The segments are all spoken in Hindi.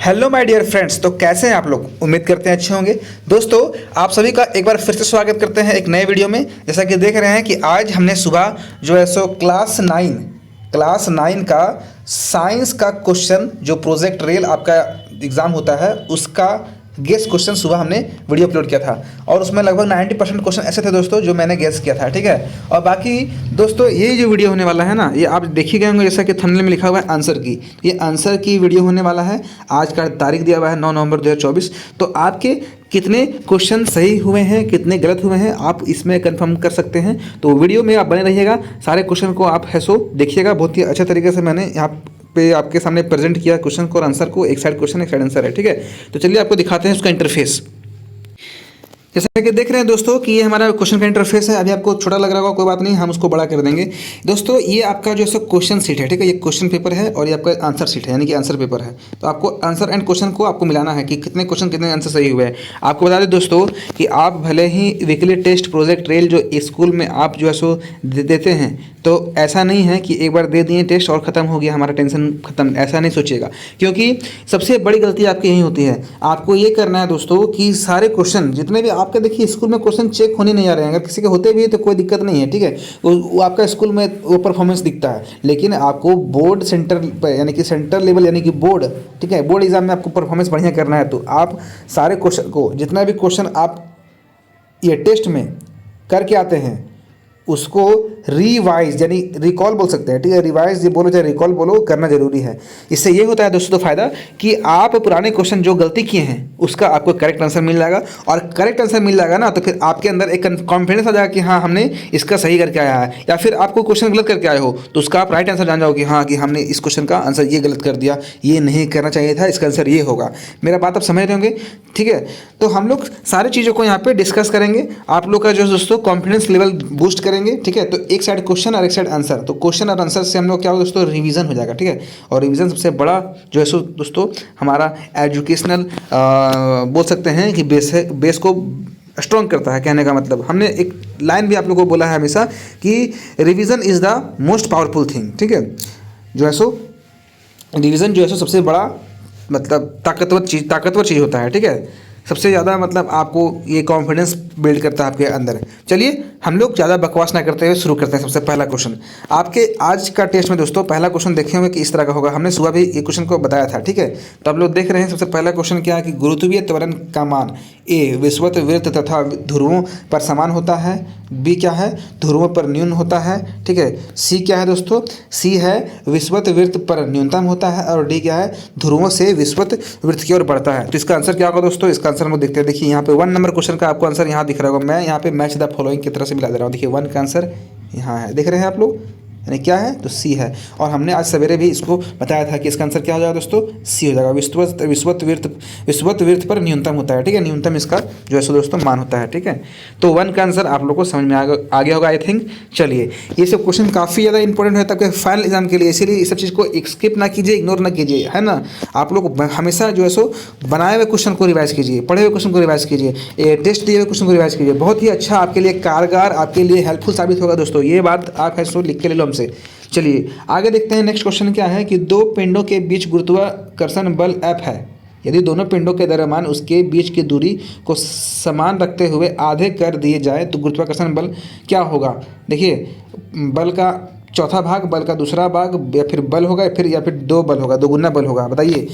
Hello my dear friends. तो कैसे हैं आप लोग? उम्मीद करते हैं अच्छे होंगे। दोस्तों, आप सभी का एक बार फिर से स्वागत करते हैं एक नए वीडियो में। जैसा कि देख रहे हैं कि आज हमने सुबह जो है सो क्लास 9 का साइंस का क्वेश्चन, जो प्रोजेक्ट रेल आपका एग्ज़ाम होता है, उसका गेस क्वेश्चन सुबह हमने वीडियो अपलोड किया था। और उसमें लगभग 90% क्वेश्चन ऐसे थे दोस्तों जो मैंने गेस किया था, ठीक है। और बाकी दोस्तों, ये जो वीडियो होने वाला है ना, ये आप देख ही गए होंगे, जैसा कि थंबनेल में लिखा हुआ है आंसर की। ये आंसर की वीडियो होने वाला है। आज का तारीख दिया हुआ है 9 नवंबर 2024। तो आपके कितने क्वेश्चन सही हुए हैं, कितने गलत हुए हैं, आप इसमें कंफर्म कर सकते हैं। तो वीडियो में आप बने रहिएगा, सारे क्वेश्चन को आप है सो देखिएगा। बहुत ही अच्छे तरीके से मैंने यहाँ पे आपके सामने प्रेजेंट किया क्वेश्चन को और आंसर को। एक साइड क्वेश्चन, एक साइड आंसर है, ठीक है। तो चलिए आपको दिखाते हैं उसका इंटरफेस। जैसा कि देख रहे हैं दोस्तों कि ये हमारा क्वेश्चन का इंटरफेस है। अभी आपको छोटा लग रहा होगा, कोई बात नहीं, हम उसको बड़ा कर देंगे। दोस्तों, ये आपका जो है क्वेश्चन सीट है, ठीक है। ये क्वेश्चन पेपर है और ये आपका आंसर सीट है, यानी कि आंसर पेपर है। तो आपको आंसर एंड क्वेश्चन को आपको मिलाना है कि कितने क्वेश्चन कितने आंसर सही हुए हैं। आपको बता दें दोस्तों कि आप भले ही वीकली टेस्ट प्रोजेक्ट रेल जो स्कूल में आप जो है सो देते हैं, तो ऐसा नहीं है कि एक बार दे दिए टेस्ट और ख़त्म हो गया, हमारा टेंशन खत्म, ऐसा नहीं सोचिएगा। क्योंकि सबसे बड़ी गलती आपकी यही होती है। आपको ये करना है दोस्तों कि सारे क्वेश्चन जितने भी आपके, देखिए स्कूल में क्वेश्चन चेक होने नहीं आ रहे हैं। अगर किसी के होते भी है तो कोई दिक्कत नहीं है, ठीक है। वो आपका स्कूल में वो परफॉर्मेंस दिखता है, लेकिन आपको बोर्ड सेंटर पर, यानी कि सेंटर लेवल, यानी कि बोर्ड, ठीक है, बोर्ड एग्जाम में आपको परफॉर्मेंस बढ़िया करना है। तो आप सारे क्वेश्चन को, जितना भी क्वेश्चन आप ये टेस्ट में करके आते हैं, उसको रिवाइज यानी रिकॉल बोल सकते हैं, ठीक है। रिवाइज ये बोलो चाहे रिकॉल बोलो, करना जरूरी है। इससे ये होता है दोस्तों फायदा कि आप पुराने क्वेश्चन जो गलती किए हैं उसका आपको करेक्ट आंसर मिल जाएगा। और करेक्ट आंसर मिल जाएगा ना, तो फिर आपके अंदर एक कॉन्फिडेंस आ जाएगा कि हाँ, हमने इसका सही करके आया है। या फिर आपको क्वेश्चन गलत करके आए हो तो उसका आप राइट आंसर जान जाओ कि हाँ, कि हमने इस क्वेश्चन का आंसर ये गलत कर दिया, ये नहीं करना चाहिए था, इसका आंसर ये होगा। मेरा बात आप समझ रहे होंगे, ठीक है। तो हम लोग सारी चीज़ों को यहाँ पे डिस्कस करेंगे। आप लोग का जो दोस्तों कॉन्फिडेंस लेवल बूस्ट करेंगे, ठीक है। तो एक साइड क्वेश्चन और एक साइड आंसर। तो क्वेश्चन और आंसर से हम लोग क्या होगा दोस्तों, रिवीजन हो जाएगा, ठीक है। और रिवीजन सबसे बड़ा जो है सो दोस्तों हमारा एजुकेशनल बोल सकते हैं कि बेस को स्ट्रॉन्ग करता है। कहने का मतलब, हमने एक लाइन भी आप लोगों को बोला है हमेशा कि revision is the most powerful thing, ठीक है। जो है सो रिवीजन जो है सो सबसे बड़ा मतलब ताकतवर चीज़ होता है, ठीक है। सबसे ज़्यादा मतलब आपको ये कॉन्फिडेंस बिल्ड करता है आपके अंदर। चलिए हम लोग ज़्यादा बकवास ना करते हुए शुरू करते हैं। सबसे पहला क्वेश्चन आपके आज का टेस्ट में दोस्तों, पहला क्वेश्चन देखे होंगे कि इस तरह का होगा। हमने सुबह भी ये क्वेश्चन को बताया था, ठीक है। तो आप लोग देख रहे हैं सबसे पहला क्वेश्चन क्या है कि गुरुत्वीय त्वरण का मान ए विषुवत वृत्त तथा ध्रुवों पर समान होता है, बी क्या है, ध्रुवों पर न्यून होता है, ठीक है। सी क्या है दोस्तों, सी है विषुवत वृत्त पर न्यूनतम होता है, और डी क्या है, ध्रुवों से विषुवत वृत्त की ओर बढ़ता है। तो इसका आंसर क्या होगा दोस्तों, इसका आंसर हम देखते हैं। देखिए यहाँ पे 1 नंबर क्वेश्चन का आपको आंसर यहाँ दिख रहा होगा। मैं यहाँ पे मैच द फॉलोइंग की तरह से मिला दे रहा हूँ। देखिए 1 का आंसर यहाँ है, देख रहे हैं आप लोग, यानी क्या है तो सी है। और हमने आज सवेरे भी इसको बताया था कि इसका आंसर क्या हो जाएगा दोस्तों, सी हो जाएगा। विषुवत वृत्त पर न्यूनतम होता है, ठीक है। न्यूनतम इसका जो है सो दोस्तों मान होता है, ठीक है। तो 1 का आंसर आप लोग को समझ में आ गया होगा आई थिंक। चलिए, ये सब क्वेश्चन काफ़ी ज़्यादा इंपॉर्टेंट होता है आपके फाइनल एग्जाम के लिए, इसीलिए इस सब चीज़ को स्किप ना कीजिए, इग्नोर ना कीजिए, है ना। आप लोग हमेशा जो है सो बनाए हुए क्वेश्चन को रिवाइज कीजिए, पढ़े हुए क्वेश्चन को रिवाइज कीजिए, टेस्ट दिए हुए क्वेश्चन को रिवाइज कीजिए। बहुत ही अच्छा आपके लिए कारगर, आपके लिए हेल्पफुल साबित होगा दोस्तों। ये बात आप है सो लिख के ले लो हमसे। चलिए आगे देखते हैं। नेक्स्ट क्वेश्चन क्या है कि दो पिंडों के बीच गुरुत्वाकर्षण बल F है। यदि दोनों पिंडों के दरम्यान उसके बीच की दूरी को समान रखते हुए आधे कर दिए जाए तो गुरुत्वाकर्षण बल क्या होगा। देखिए, बल का चौथा भाग, बल का दूसरा भाग, या फिर बल होगा, या फिर 2 बल होगा, 2 गुना बल होगा। बताइए,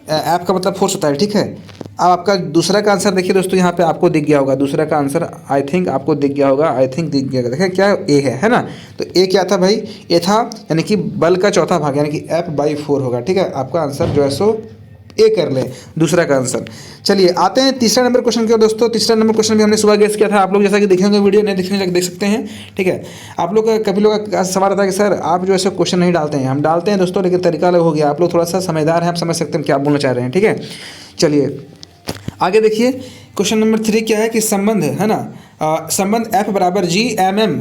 ऐप का मतलब फोर्स होता है, ठीक है। अब आपका दूसरा का आंसर देखिए दोस्तों, यहाँ पे आपको दिख गया होगा। दूसरा का आंसर आई थिंक आपको दिख गया होगा, दिख गया। देखिए क्या ए है ना। तो ए क्या था भाई, ए था यानी कि बल का चौथा भाग, यानी कि F/4 होगा, ठीक है। आपका आंसर जो है सो ए कर ले, दूसरा का आंसर। चलिए आते हैं तीसरा नंबर क्वेश्चन की ओर दोस्तों। तीसरा नंबर क्वेश्चन भी हमने सुबह गेस किया था। आप लोग जैसा कि देखेंगे वीडियो नहीं देखने लगे देख सकते हैं, ठीक है। आप लोग का कभी लोग का सवाल आता है कि सर आप जो ऐसे क्वेश्चन नहीं डालते हैं। हम डालते हैं दोस्तों, लेकिन तरीका अलग हो गया। आप लोग थोड़ा सा समझदार हैं, आप समझ सकते हैं क्या बोलना चाह रहे हैं, ठीक है। चलिए आगे देखिए, क्वेश्चन नंबर 3 क्या है कि संबंध है ना, संबंध F = G/mm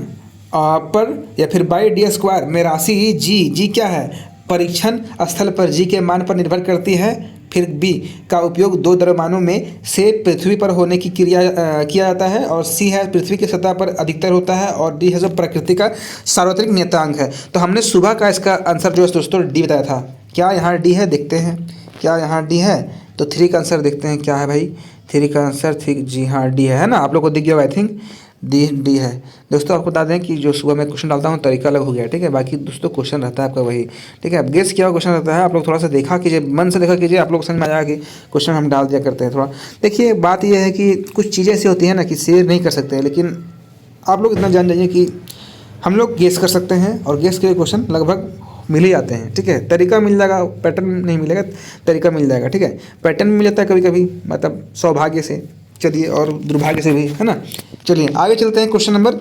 पर या फिर /d² में राशि जी क्या है, परीक्षण स्थल पर जी के मान पर निर्भर करती है। फिर बी का उपयोग 2 द्रव्यमानों में से पृथ्वी पर होने की क्रिया किया जाता है। और सी है पृथ्वी की सतह पर अधिकतर होता है। और डी है जो प्रकृति का सार्वत्रिक नियतांक है। तो हमने सुबह का इसका आंसर जो है दोस्तों डी बताया था। क्या यहाँ डी है, देखते हैं क्या यहाँ डी है? तो 3 का आंसर देखते हैं क्या है भाई। 3 का आंसर जी हाँ डी है ना, आप लोग को दिख गया आई थिंक डी है। दोस्तों आपको बता दें कि जो सुबह मैं क्वेश्चन डालता हूँ तरीका अलग हो गया, ठीक है, बाकी दोस्तों क्वेश्चन रहता है आपका वही, ठीक है। अब गेस किया हुआ क्वेश्चन रहता है, आप लोग थोड़ा सा देखा कीजिए, मन से देखा कीजिए, आप लोग समझ में आ जाएगा कि क्वेश्चन हम डाल दिया करते हैं थोड़ा। देखिए बात यह है कि कुछ चीज़ें ऐसी होती हैं ना कि शेयर नहीं कर सकते हैं, लेकिन आप लोग इतना जान जाइए कि हम लोग गेस कर सकते हैं और गेस के क्वेश्चन लगभग मिल ही जाते हैं, ठीक है। तरीका मिल जाएगा, पैटर्न नहीं मिलेगा, तरीका मिल जाएगा, ठीक है। पैटर्न मिल जाता है कभी कभी, मतलब सौभाग्य से, चलिए, और दुर्भाग्य से भी, है ना। चलिए आगे चलते हैं। क्वेश्चन नंबर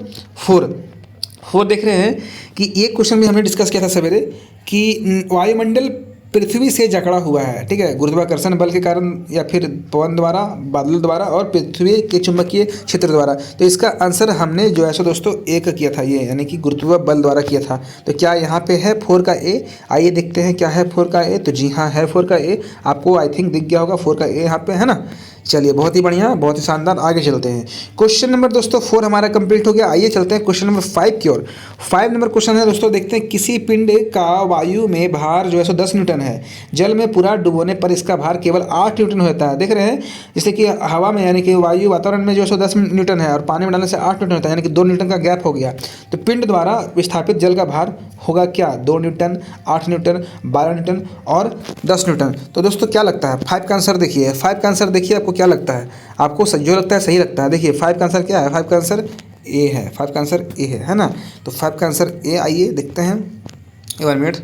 4 देख रहे हैं कि ये क्वेश्चन भी हमने डिस्कस किया था सवेरे कि वायुमंडल पृथ्वी से जकड़ा हुआ है, ठीक है, गुरुत्वाकर्षण बल के कारण या फिर पवन द्वारा, बादल द्वारा और पृथ्वी के चुंबकीय क्षेत्र द्वारा। तो इसका आंसर हमने जो है सो दोस्तों ए का किया था, ये यानी कि गुरुत्व बल द्वारा किया था। तो क्या यहाँ पे है 4 का ए? आइए देखते हैं क्या है 4 का ए। तो जी हाँ है 4 का ए, आपको आई थिंक दिख गया होगा 4 का ए यहाँ पे, है ना। चलिए बहुत ही बढ़िया, बहुत ही शानदार, आगे चलते हैं। क्वेश्चन नंबर दोस्तों 4 हमारा कंप्लीट हो गया। आइए चलते हैं क्वेश्चन नंबर 5 की ओर। 5 नंबर क्वेश्चन है दोस्तों, देखते हैं किसी पिंड का वायु में भार जो है सो 10 न्यूटन है, जल में पूरा डुबोने पर इसका भार केवल 8 न्यूटन होता है। देख रहे हैं, जैसे कि हवा में यानी कि वायु वातावरण में जो है सो 10 न्यूटन है और पानी में डालने से 8 न्यूटन होता है, यानी कि 2 न्यूटन का गैप हो गया। तो पिंड द्वारा विस्थापित जल का भार होगा क्या? 2 न्यूटन, 8 न्यूटन, 12 न्यूटन और 10 न्यूटन। तो दोस्तों क्या लगता है? 5 का आंसर देखिए, 5 का आंसर देखिए, आपको क्या लगता है? आपको जो लगता है सही लगता है। देखिए 5 का आंसर क्या है? 5 का आंसर ए है, 5 का आंसर ए है ना। तो 5 का आंसर ए, आइए देखते हैं 1 मिनट।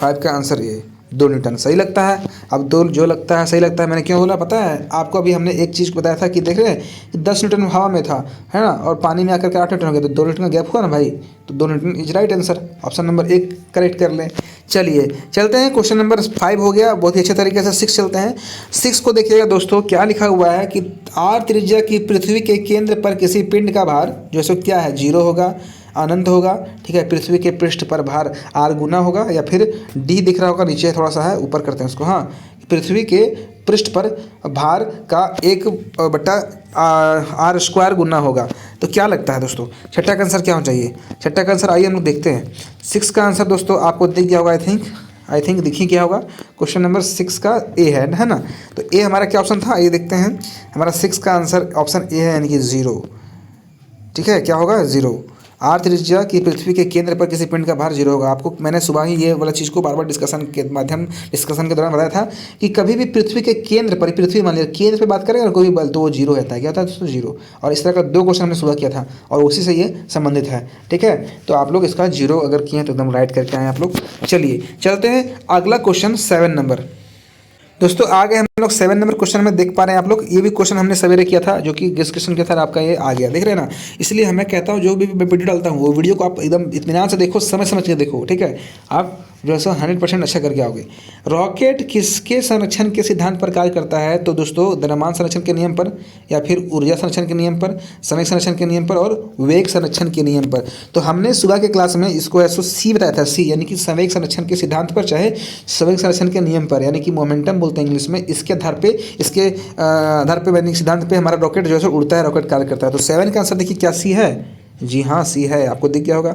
5 का आंसर ए, 2 न्यूटन सही लगता है। अब दो जो लगता है सही लगता है, मैंने क्यों बोला पता है आपको? अभी हमने एक चीज़ बताया था कि देख रहे हैं 10 न्यूटन हवा में था, है ना, और पानी में आकर के 8 न्यूटन हो गया, तो 2 न्यूटन का गैप हुआ ना भाई, तो 2 Newton is right answer. Option number 1 correct कर लें। चलिए चलते हैं, क्वेश्चन नंबर 5 हो गया, बहुत ही अच्छे तरीके से 6 चलते हैं। 6 को देखिएगा दोस्तों, क्या लिखा हुआ है कि आर त्रिज्या की पृथ्वी के केंद्र पर किसी पिंड का भार जो है सो क्या है? 0 होगा, अनंत होगा, ठीक है। पृथ्वी के पृष्ठ पर भार आर गुना होगा, या फिर डी दिख रहा होगा नीचे थोड़ा सा है, ऊपर करते हैं उसको, हाँ। पृथ्वी के पृष्ठ पर भार का 1/r² गुना होगा। तो क्या लगता है दोस्तों, छठा का आंसर क्या होना चाहिए? छठा का आंसर आइए हम लोग देखते हैं। 6 का आंसर दोस्तों आपको दिख गया होगा, आई थिंक दिख ही गया होगा। क्वेश्चन नंबर 6 का ए है ना। तो ए हमारा क्या ऑप्शन था, ये देखते हैं। हमारा 6 का आंसर ऑप्शन ए है, यानी कि 0, ठीक है। क्या होगा? 0। आर त्रिज्या की पृथ्वी के केंद्र पर किसी पिंड का भार 0 होगा। आपको मैंने सुबह ही ये वाला चीज़ को बार बार डिस्कशन के दौरान बताया था कि कभी भी पृथ्वी के केंद्र पर, पृथ्वी मान लिया केंद्र पे बात करें और कोई भी बल, तो वो 0 रहता है। क्या होता है दोस्तों? 0। और इस तरह का 2 क्वेश्चन हमने सुबह किया था और उसी से ये संबंधित है, ठीक है। तो आप लोग इसका 0 अगर किए तो एकदम राइट करके आए आप लोग। चलिए चलते हैं अगला क्वेश्चन 7 नंबर। दोस्तों आगे हम लोग 7 नंबर क्वेश्चन में देख पा रहे हैं आप लोग, ये भी क्वेश्चन हमने सवेरे किया था, जो कि गेस क्वेश्चन किया था, आपका ये आ गया, देख रहे हैं ना। इसलिए हमें कहता हूँ जो भी मैं वीडियो डालता हूँ वो वीडियो को आप एकदम इत्मीनान से देखो, समझ समझ के देखो, ठीक है। आप जो है सो 100% अच्छा करके आओगे। रॉकेट किसके संरक्षण के सिद्धांत पर कार्य करता है? तो दोस्तों द्रव्यमान संरक्षण के नियम पर, या फिर ऊर्जा संरक्षण के नियम पर, समय संरक्षण के नियम पर और वेग संरक्षण के नियम पर। तो हमने सुबह के क्लास में इसको ऐसो सी बताया था, सी यानी कि संवेग संरक्षण के सिद्धांत पर, चाहे संवेग संरक्षण के नियम पर, यानी कि मोमेंटम बोलते हैं इंग्लिश में। इसके आधार पे, इसके आधार पे यानी सिद्धांत पे हमारा रॉकेट जो है उड़ता है, रॉकेट कार्य करता है। तो 7 का आंसर देखिए क्या सी है? जी हाँ सी है, आपको दिख गया होगा,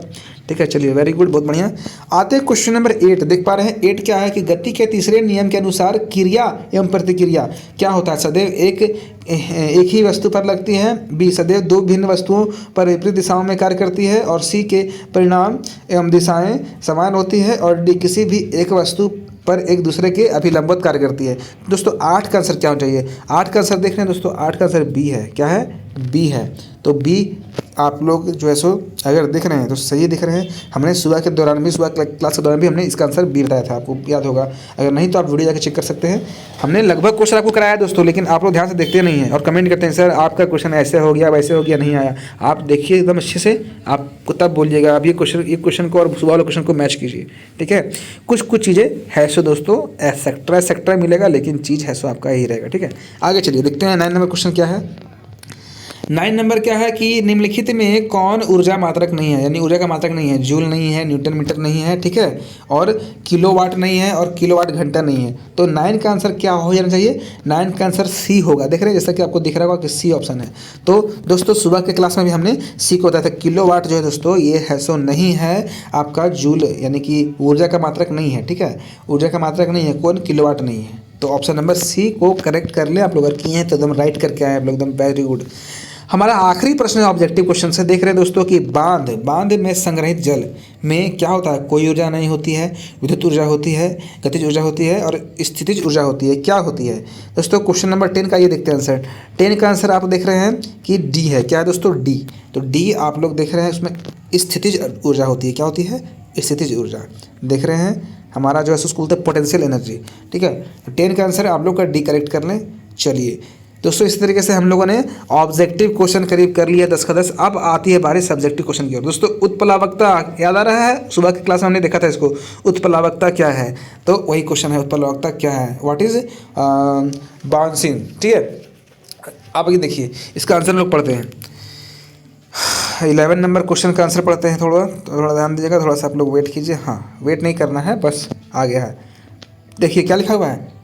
ठीक है। चलिए वेरी गुड, बहुत बढ़िया। आते हैं क्वेश्चन नंबर 8, देख पा रहे हैं 8 क्या है कि गति के तीसरे नियम के अनुसार क्रिया एवं प्रतिक्रिया क्या होता है? सदैव एक ही वस्तु पर लगती है, बी सदैव 2 भिन्न वस्तुओं पर विपरीत दिशाओं में कार्य करती है, और सी के परिणाम एवं दिशाएं समान होती है, और डी किसी भी एक वस्तु पर एक दूसरे के अभिलंबवत कार्य करती है। दोस्तों 8 का आंसर क्या होना चाहिए? 8 का आंसर देख रहे हैं दोस्तों, 8 का आंसर बी है। क्या है? बी है। तो बी आप लोग जो है सो अगर दिख रहे हैं तो सही दिख रहे हैं। हमने सुबह के दौरान भी, सुबह क्लास के दौरान भी हमने इसका आंसर बी बताया था, आपको याद होगा। अगर नहीं तो आप वीडियो जाकर चेक कर सकते हैं। हमने लगभग क्वेश्चन आपको कराया दोस्तों, लेकिन आप लोग ध्यान से देखते नहीं हैं और कमेंट करते हैं सर आपका क्वेश्चन ऐसे हो गया, वैसे हो गया, नहीं आया। आप देखिए एकदम अच्छे से, आपको तब बोलिएगा। आप ये क्वेश्चन को और सुबह वाले क्वेश्चन को मैच कीजिए, ठीक है। कुछ चीज़ें है सो दोस्तों एक्सेट्रा मिलेगा, लेकिन चीज़ है सो आपका यही रहेगा, ठीक है। आगे चलिए देखते हैं 9 नंबर क्वेश्चन क्या है। 9 नंबर क्या है कि निम्नलिखित में कौन ऊर्जा मात्रक नहीं है? यानी ऊर्जा का मात्रक नहीं है। जूल नहीं है, न्यूटन मीटर नहीं है, ठीक है, और किलोवाट नहीं है, और किलोवाट घंटा नहीं है। तो 9 का आंसर क्या हो जाना चाहिए? 9 का आंसर सी होगा। देख रहे हैं जैसा कि आपको दिख रहा होगा कि सी ऑप्शन है। तो दोस्तों सुबह के क्लास में भी हमने सी को बताया था। किलोवाट जो है दोस्तों ये है सो नहीं है आपका जूल, यानी कि ऊर्जा का मात्रक नहीं है, ठीक है। ऊर्जा का मात्रक नहीं है, कौन? किलोवाट नहीं है, तो ऑप्शन नंबर सी को करेक्ट कर ले आप लोग, अगर किए हैं तो एकदम राइट करके आए आप लोग, एकदम वेरी गुड। हमारा आखिरी प्रश्न है ऑब्जेक्टिव क्वेश्चन से, देख रहे हैं दोस्तों कि बांध में संग्रहित जल में क्या होता है, कोई ऊर्जा नहीं होती है, विद्युत ऊर्जा होती है, गतिज ऊर्जा होती है और स्थितिज ऊर्जा होती है, क्या होती है दोस्तों। क्वेश्चन नंबर 10 का ये देखते हैं आंसर। 10 का आंसर आप देख रहे हैं कि डी है, क्या है दोस्तों, डी। तो डी आप लोग देख रहे हैं, उसमें स्थितिज ऊर्जा होती है, क्या होती है, स्थितिज ऊर्जा। देख रहे हैं हमारा जो है उसको बोलते हैं पोटेंशियल एनर्जी, ठीक है। तो 10 का आंसर आप लोग का डी करेक्ट कर लें। चलिए दोस्तों, इस तरीके से हम लोगों ने ऑब्जेक्टिव क्वेश्चन करीब कर लिया 10 का 10। अब आती है बारी सब्जेक्टिव क्वेश्चन की ओर। दोस्तों उत्प्लावकता याद आ रहा है, सुबह की क्लास में हमने देखा था इसको, उत्प्लावकता क्या है, तो वही क्वेश्चन है, उत्प्लावकता क्या है, व्हाट इज बाउंसिंग, ठीक है। आप ये देखिए इसका आंसर हम लोग पढ़ते हैं। 11 नंबर क्वेश्चन का आंसर पढ़ते हैं, थोड़ा ध्यान दीजिएगा, थोड़ा सा आप लोग वेट कीजिए, हाँ वेट नहीं करना है, बस आ गया है। देखिए क्या लिखा हुआ है,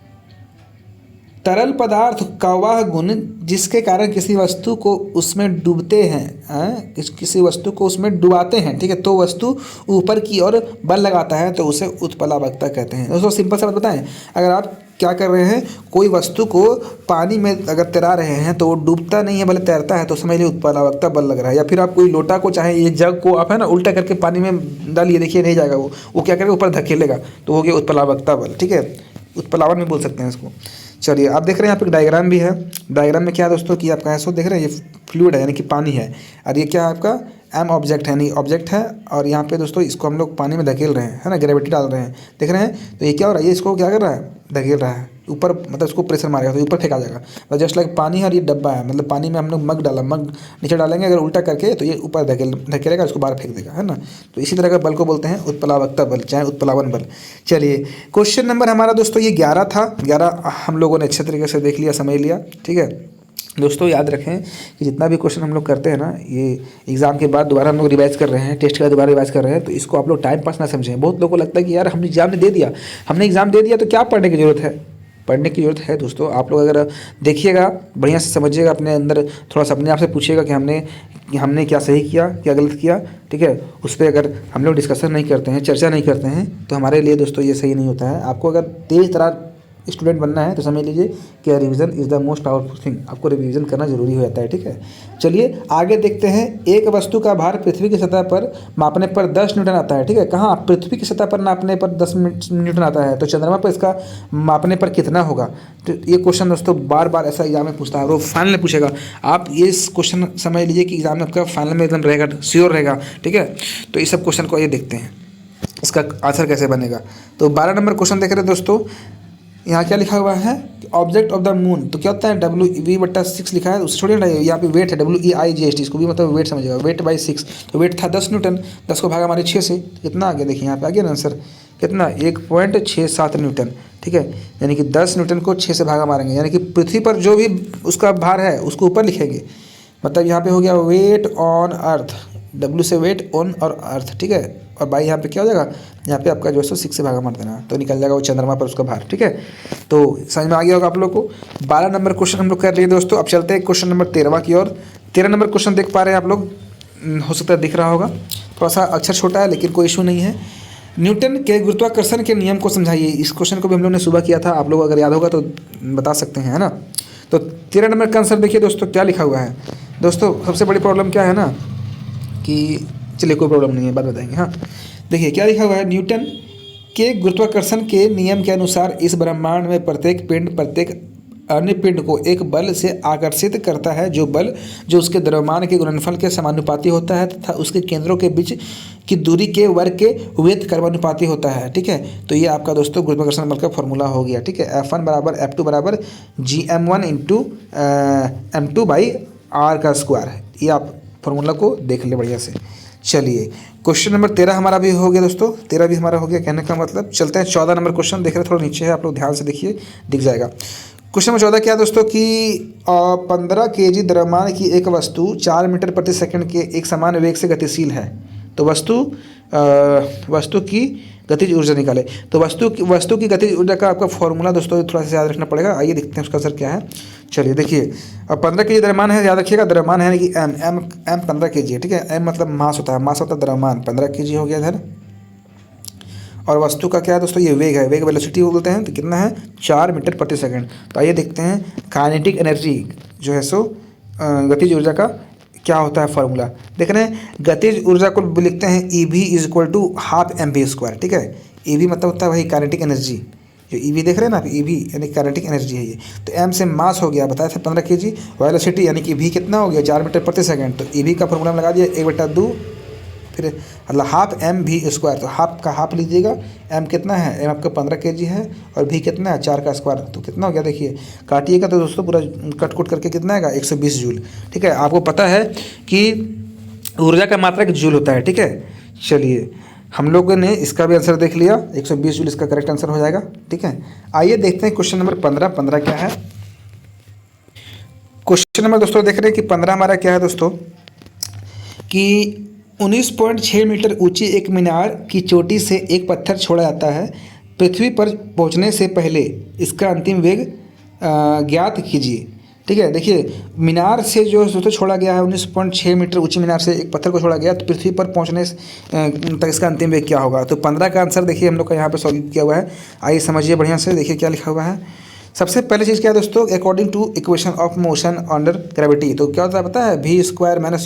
तरल पदार्थ का वह गुण जिसके कारण किसी वस्तु को उसमें डूबते हैं, किसी वस्तु को उसमें डुबाते हैं, ठीक है, तो वस्तु ऊपर की ओर बल लगाता है तो उसे उत्प्लावकता कहते हैं। दोस्तों सिंपल सा बात बताएं, अगर आप क्या कर रहे हैं, कोई वस्तु को पानी में अगर तैरा रहे हैं तो वो डूबता नहीं है बल्कि तैरता है, तो समझ लीजिए उत्प्लावकता बल लग रहा है। या फिर आप कोई लोटा को, चाहे ये जग को आप है ना उल्टा करके पानी में डालिए, देखिए नहीं जाएगा, वो क्या करेगा, ऊपर धकेलेगा, तो हो गया उत्प्लावकता बल, ठीक है, उत्प्लावन भी बोल सकते हैं इसको। चलिए आप देख रहे हैं यहाँ पे डायग्राम भी है। डायग्राम में क्या है दोस्तों कि आपका ऐसा देख रहे हैं, ये फ्लूइड है यानी कि पानी है, और ये क्या है आपका एम ऑब्जेक्ट है, नहीं ऑब्जेक्ट है, और यहाँ पे दोस्तों इसको हम लोग पानी में धकेल रहे हैं, है ना, ग्रेविटी डाल रहे हैं, देख रहे हैं। तो ये क्या हो रहा है, ये इसको क्या कर रहा है, धकेल रहा है ऊपर, मतलब इसको प्रेशर मारेगा तो ऊपर फेंका जाएगा। तो जस्ट लाइक पानी है और ये डब्बा है, मतलब पानी में हम लोग मग डाला, मग नीचे डालेंगे अगर उल्टा करके तो ये ऊपर धकेलेगा, उसको बाहर फेंक देगा, है ना। तो इसी तरह का बल को बोलते हैं उत्प्लावकता बल, चाहे उत्प्लावन बल। चलिए क्वेश्चन नंबर हमारा दोस्तों ये 11 था, 11 हम लोगों ने अच्छे तरीके से देख लिया, समझ लिया, ठीक है। दोस्तों याद रखें कि जितना भी क्वेश्चन हम लोग करते हैं ना, ये एग्जाम के बाद दोबारा हम लोग रिवाइज कर रहे हैं, टेस्ट के बाद दोबारा रिवाइज कर रहे हैं, तो इसको आप लोग टाइम पास ना समझें। बहुत लोगों को लगता है कि यार हमने एग्जाम दे दिया, तो क्या पढ़ने की ज़रूरत है। पढ़ने की ज़रूरत है दोस्तों। आप लोग अगर देखिएगा, बढ़िया से समझिएगा, अपने अंदर थोड़ा सा अपने आप से पूछिएगा कि हमने क्या सही किया, क्या गलत किया, ठीक है। उस पर अगर हम लोग डिस्कशन नहीं करते हैं, चर्चा नहीं करते हैं, तो हमारे लिए दोस्तों ये सही नहीं होता है। आपको अगर तेज तरह स्टूडेंट बनना है तो समझ लीजिए कि revision is the most powerful thing, आपको रिवीजन करना जरूरी हो जाता है, ठीक है। चलिए आगे देखते हैं। एक वस्तु का भार पृथ्वी की सतह पर मापने पर 10 न्यूटन आता है, ठीक है। कहाँ, पृथ्वी की सतह पर नापने पर 10 न्यूटन आता है, तो चंद्रमा पर इसका मापने पर कितना होगा। तो ये क्वेश्चन दोस्तों बार बार ऐसा एग्जाम में पूछता है, वो फाइनल में पूछेगा। आप ये क्वेश्चन समझ लीजिए कि एग्जाम में आपका फाइनल में एकदम रहेगा, श्योर रहेगा, ठीक है। तो इस सब क्वेश्चन को ये देखते हैं, इसका आंसर कैसे बनेगा। तो 12 नंबर क्वेश्चन देख रहे हैं दोस्तों, यहाँ क्या लिखा हुआ है, ऑब्जेक्ट ऑफ द मून, तो क्या होता है WV/6 लिखा है, उससे छोड़िए ना, यहाँ पे वेट है WEIGHT, इसको भी मतलब वेट समझिएगा, वेट बाई 6, तो वेट था 10 न्यूटन, 10 को भागा हमारे 6 से, कितना आ गया, देखिए यहाँ पे आ गया ना आंसर, कितना 1.67 न्यूटन, ठीक है। यानी कि 10 न्यूटन को 6 से भागा मारेंगे, यानी कि पृथ्वी पर जो भी उसका भार है उसको ऊपर लिखेंगे, मतलब यहाँ पे हो गया वेट ऑन अर्थ, W से वेट ऑन और अर्थ, ठीक है, और बाई यहाँ पे क्या हो जाएगा, यहाँ पे आपका जो है 6 से भागा मार देना, तो निकल जाएगा वो चंद्रमा पर उसका भार, ठीक है। तो समझ में आ गया होगा आप लोग को। 12 नंबर क्वेश्चन हम लोग कर लिए दोस्तों। अब चलते हैं क्वेश्चन नंबर 13 की ओर। 13 नंबर क्वेश्चन देख पा रहे हैं आप लोग, हो सकता है दिख रहा होगा, थोड़ा सा अक्षर छोटा है लेकिन कोई इशू नहीं है। न्यूटन के गुरुत्वाकर्षण के नियम को समझाइए। इस क्वेश्चन को भी हम लोग ने सुबह किया था, आप लोग अगर याद होगा तो बता सकते हैं, है ना। तो 13 नंबर का आंसर देखिए दोस्तों, क्या लिखा हुआ है। दोस्तों सबसे बड़ी प्रॉब्लम क्या है ना कि, चलिए कोई प्रॉब्लम नहीं है, बात बताएंगे, हाँ। देखिए क्या लिखा हुआ है, न्यूटन के गुरुत्वाकर्षण के नियम के अनुसार इस ब्रह्मांड में प्रत्येक पिंड प्रत्येक अन्य पिंड को एक बल से आकर्षित करता है, जो बल जो उसके द्रव्यमान के गुणनफल के समानुपाती होता है तथा उसके केंद्रों के बीच की दूरी के वर्ग के वेध कर्मानुपाती होता है, ठीक है। तो ये आपका दोस्तों गुरुत्वाकर्षण बल का फॉर्मूला हो गया, ठीक है। F1 बराबर F2 बराबर GM1 इंटू M2/r का स्क्वायर है। ये आप फॉर्मूला को देख ले बढ़िया से। चलिए क्वेश्चन नंबर 13 हमारा भी हो गया दोस्तों, 13 भी हमारा हो गया, कहने का मतलब। चलते हैं 14 नंबर क्वेश्चन, देख रहे हैं थोड़ा नीचे है, आप लोग ध्यान से देखिए, दिख जाएगा। क्वेश्चन नंबर 14 क्या है दोस्तों कि 15 kg द्रव्यमान की एक वस्तु 4 मीटर प्रति सेकंड के एक समान वेग से गतिशील है, तो वस्तु की गतिज ऊर्जा निकाले। तो वस्तु की गतिज ऊर्जा का आपका फॉर्मूला दोस्तों थोड़ा सा याद रखना पड़ेगा। आइए देखते हैं उसका असर क्या है। चलिए देखिए, अब 15 kg द्रव्यमान है, याद रखिएगा द्रव्यमान है कि एम 15 kg है, ठीक है। एम मतलब मास होता है, मास होता है द्रव्यमान, 15 kg हो गया इधर, और वस्तु का क्या है दोस्तों, ये वेग है, वेग वेलोसिटी बोलते हैं। तो कितना है 4 मीटर प्रति सेकंड। तो आइए देखते हैं काइनेटिक एनर्जी जो है सो गतिज ऊर्जा का क्या होता है फार्मूला। देख रहे हैं गतिज ऊर्जा को लिखते हैं EV is equal to half mv²। ठीक है, EV मतलब होता है वही काइनेटिक एनर्जी। जो EV देख रहे हैं ना आप, EV यानी काइनेटिक एनर्जी है ये। तो m से मास हो गया, बताया था 15 kg, वेलोसिटी यानी कि v कितना हो गया 4 मीटर प्रति सेकंड। तो EV का फॉर्मूला लगा दिया 1/2, फिर मतलब हाफ mv²। तो हाफ का हाफ लीजिएगा, m कितना है, m आपका 15 kg है और v कितना है 4 का स्क्वायर। तो कितना हो गया देखिए, काटिएगा तो दोस्तों पूरा कट कुट करके कितना आएगा 120 जूल। ठीक है, आपको पता है कि ऊर्जा का मात्रक जूल होता है। ठीक है, चलिए हम लोगों ने इसका भी आंसर देख लिया, 120 जूल इसका करेक्ट आंसर हो जाएगा। ठीक है, आइए देखते हैं क्वेश्चन नंबर 15। 15 क्या है क्वेश्चन नंबर दोस्तों, देख रहे हैं कि 15 हमारा क्या है दोस्तों, कि 19.6 मीटर ऊंची एक मीनार की चोटी से एक पत्थर छोड़ा जाता है। पृथ्वी पर पहुंचने से पहले इसका अंतिम वेग ज्ञात कीजिए। ठीक है, देखिए मीनार से जो दोस्तों छोड़ा गया है 19.6 मीटर ऊंची मीनार से एक पत्थर को छोड़ा गया, तो पृथ्वी पर पहुंचने तक इसका अंतिम वेग क्या होगा। तो 15 का आंसर देखिए हम लोग का यहाँ पे सॉल्व किया हुआ है। आइए समझिए बढ़िया से, देखिए क्या लिखा हुआ है। सबसे पहले चीज़ क्या है दोस्तों, according to equation of motion under gravity. तो क्या होता है पता है, v² -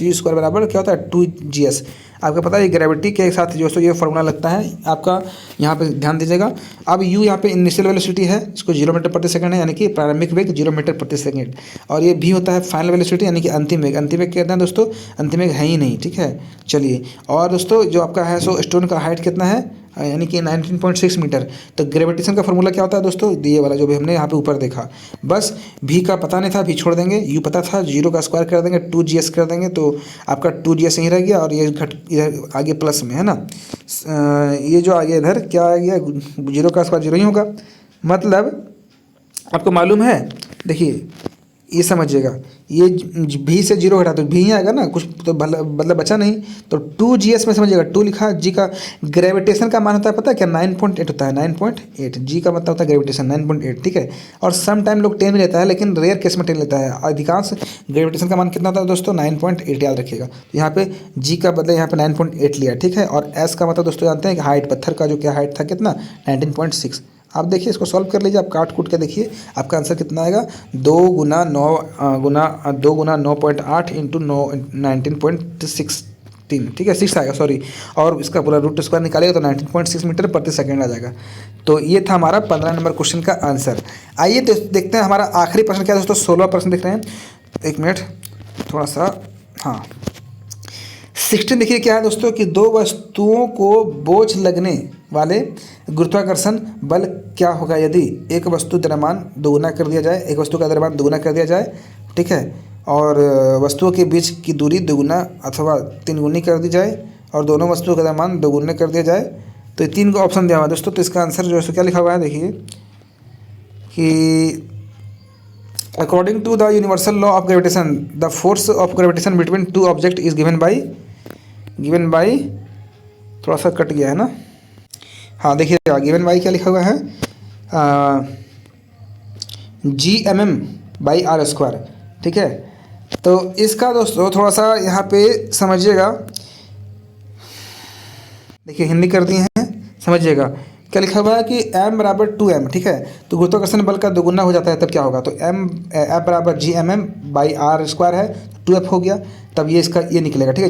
u² बराबर क्या होता है 2gs। आपको पता है ग्रेविटी के साथ दोस्तों ये फॉर्मूला लगता है आपका, यहाँ पे ध्यान दीजिएगा। अब u यहाँ पे इनिशियल वेलोसिटी है, इसको 0 मीटर प्रति सेकंड है, यानी कि प्रारंभिक वेग 0 मीटर प्रति सेकंड। और ये v होता है फाइनल वेलोसिटी यानी कि अंतिम वेग। अंतिम वेग कहते हैं दोस्तों, अंतिम वेग है ही नहीं। ठीक है, चलिए और दोस्तों जो आपका है सो स्टोन का हाइट कितना है, यानी कि 19.6 मीटर। तो ग्रेविटेशन का फॉर्मूला क्या होता है दोस्तों, ये वाला जो भी हमने यहाँ पे ऊपर देखा। बस v का पता नहीं था, v छोड़ देंगे, u पता था, 0 का स्क्वायर कर देंगे, 2gs कर देंगे, तो आपका 2gs यहीं रह गया और ये घट इधर आगे प्लस में है ना। ये जो आगे इधर क्या आ गया, 0 का स्क्वायर 0 ही होगा। मतलब आपको मालूम है, देखिए ये समझिएगा, ये v से 0 घटा तो v ही आएगा ना, कुछ तो मतलब बचा नहीं। तो 2gs में समझिएगा, 2 लिखा, g का ग्रेविटेशन का मान होता है पता है क्या 9.8 होता है, 9.8। g का मतलब होता है ग्रेविटेशन 9.8। ठीक है, और सम टाइम लोग 10 भी लेता है, लेकिन रेयर केस में 10 लेता है। अधिकांश ग्रेविटेशन का मान कितना होता है दोस्तों 9.8, याद रखिएगा। तो यहाँ पे g का बदले यहाँ पे 9.8 लिया। ठीक है, और s का मतलब दोस्तों जानते हैं कि हाइट, पत्थर का जो क्या हाइट था कितना 19.6। आप देखिए इसको सॉल्व कर लीजिए, आप काट कूट के देखिए आपका आंसर कितना आएगा, 2 गुना 9.8 इंटू 19.16। ठीक है, 6 आएगा सॉरी, और इसका पूरा रूट स्क्वायर निकालेगा तो 19.6 मीटर प्रति सेकंड आ जाएगा। तो ये था हमारा 15 नंबर क्वेश्चन का आंसर। आइए देखते हैं हमारा आखिरी प्रश्न क्या है दोस्तों, 16 प्रश्न दिख रहे हैं, एक मिनट थोड़ा सा, हाँ 16 देखिए क्या है दोस्तों, कि दो वस्तुओं को बोझ लगने वाले गुरुत्वाकर्षण बल क्या होगा यदि एक वस्तु द्रव्यमान दोगुना कर दिया जाए, एक वस्तु का द्रव्यमान दोगुना कर दिया जाए। ठीक है, और वस्तुओं के बीच की दूरी दोगुना अथवा 3 गुनी कर दी जाए, और दोनों वस्तुओं का द्रव्यमान दोगुने कर दिया जाए। तो ये 3 का ऑप्शन दिया हुआ है दोस्तों। तो इसका आंसर जो है क्या लिखा हुआ है देखिए, कि according to the universal law of gravitation the force of gravitation between 2 object is given by थोड़ा सा कट गया है ना, हाँ देखिएगा गिवन बाई क्या लिखा हुआ है, Gmm/r²। ठीक है, तो इसका दोस्तों थोड़ा सा यहाँ पे समझिएगा, देखिए हिंदी कर दिए हैं, समझिएगा क्या लिखा हुआ है कि m बराबर 2m। ठीक है, तो गुरुत्वाकर्षण बल का दोगुना हो जाता है तब क्या होगा, तो F बराबर Gmm/r² है, 2f हो गया, तब ये इसका ये निकलेगा। ठीक है,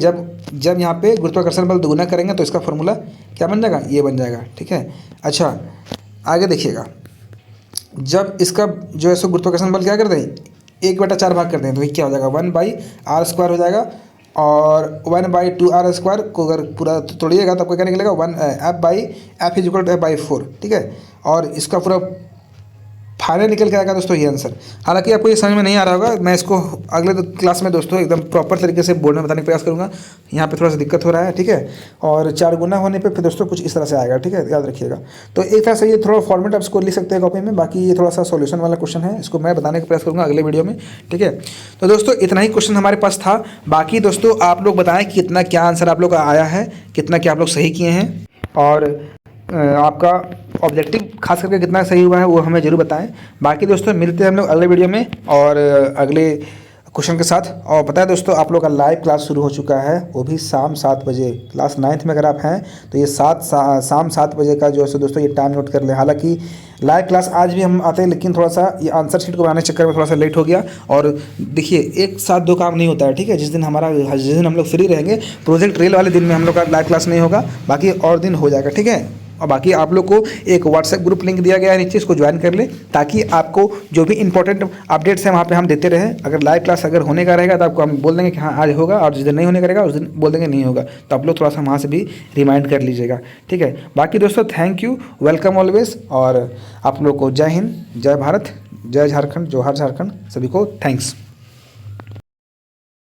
जब यहाँ पे गुरुत्वाकर्षण बल दोगुना करेंगे तो इसका फॉर्मूला क्या बन जाएगा, ये बन जाएगा। ठीक है, अच्छा आगे देखिएगा, जब इसका जो है सो गुरुत्वाकर्षण बल क्या कर दें 1/4 भाग कर दें, तो ये क्या हो जाएगा 1/r² हो जाएगा, और 1/2r² को अगर पूरा तोड़िएगा तो आपको क्या निकलेगा 1 F/F=F/4। ठीक है, और इसका पूरा फाइनल निकल के आएगा दोस्तों ये आंसर। हालांकि आपको ये समझ में नहीं आ रहा होगा, मैं इसको अगले क्लास में दोस्तों एकदम प्रॉपर तरीके से बोर्ड में बताने का प्रयास करूंगा। यहाँ पे थोड़ा सा दिक्कत हो रहा है। ठीक है, और 4 गुना होने पे फिर दोस्तों कुछ इस तरह से आएगा। ठीक है, याद रखिएगा। तो एक तरह से ये थोड़ा फॉर्मेट आप इसको लिख सकते हैं कॉपी में, बाकी ये थोड़ा सा सॉल्यूशन वाला क्वेश्चन है, इसको मैं बताने का प्रयास करूँगा अगले वीडियो में। ठीक है, तो दोस्तों इतना ही क्वेश्चन हमारे पास था। बाकी दोस्तों आप लोग बताएं कि कितना क्या आंसर आप लोग का आया है, कितना क्या आप लोग सही किए हैं, और आपका ऑब्जेक्टिव खास करके कितना सही हुआ है वो हमें ज़रूर बताएं। बाकी दोस्तों मिलते हैं हम लोग अगले वीडियो में और अगले क्वेश्चन के साथ। और पता है दोस्तों, आप लोग का लाइव क्लास शुरू हो चुका है, वो भी शाम 7 बजे। क्लास 9th में अगर आप हैं तो ये शाम 7 बजे का जो है दोस्तों ये टाइम नोट कर लें। हालांकि लाइव क्लास आज भी हम आते हैं, लेकिन थोड़ा सा ये आंसर शीट को बनाने के चक्कर में थोड़ा सा लेट हो गया। और देखिए, एक साथ दो काम नहीं होता है, ठीक है। जिस दिन हम लोग फ्री रहेंगे, प्रोजेक्ट रियल वाले दिन में हम लोग का लाइव क्लास नहीं होगा, बाकी और दिन हो जाएगा, ठीक है। और बाकी आप लोग को एक व्हाट्सएप ग्रुप लिंक दिया गया है नीचे, इसको ज्वाइन कर ले, ताकि आपको जो भी इंपॉर्टेंट अपडेट्स हैं वहाँ पे हम देते रहें। अगर लाइव क्लास अगर होने का रहेगा तो आपको हम बोल देंगे कि हाँ आज होगा, और जिस दिन नहीं होने का रहेगा उस दिन बोल देंगे नहीं होगा। तो आप लोग थोड़ा सा वहाँ से भी रिमाइंड कर लीजिएगा, ठीक है। बाकी दोस्तों थैंक यू, वेलकम ऑलवेज। और आप लोग को जय हिंद, जय भारत, जय झारखंड, जोहार झारखंड, सभी को थैंक्स।